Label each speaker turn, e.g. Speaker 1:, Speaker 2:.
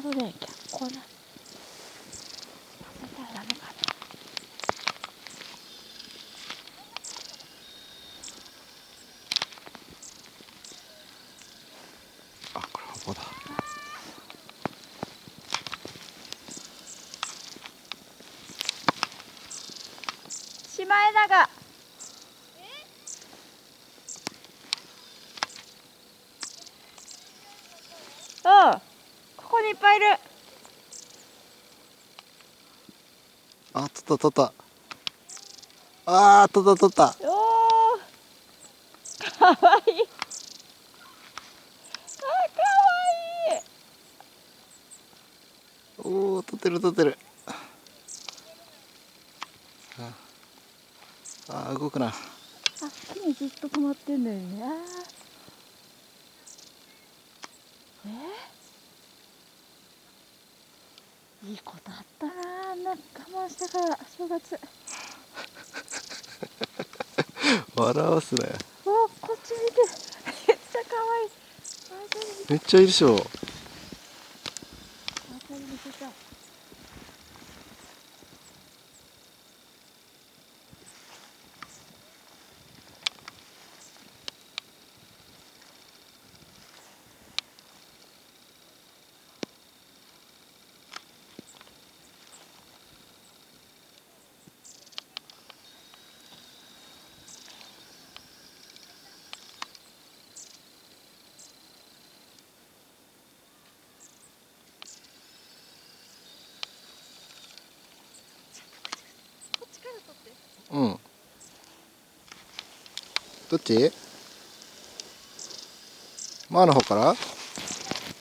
Speaker 1: ほどね、結構な。乗せたらダメかな。
Speaker 2: あ、これ葉っぱだ。
Speaker 1: シマエナガ。うん、ここにいっぱいいる。
Speaker 2: あ、取った取った。あー、取った取った。
Speaker 1: おお、かわいい。あ、かわいい。
Speaker 2: おー、取ってる取ってる。あー、動くな。
Speaker 1: あ、木にずっと止まってんのよね。いいことあったな。あんな我慢したから正月。
Speaker 2: 笑わすなよ。
Speaker 1: お、こっち見て。めっちゃかわいい。
Speaker 2: めっちゃいるでしょ。
Speaker 1: あたり見せたい。こっちから撮って。
Speaker 2: うん。どっち？マーの方から？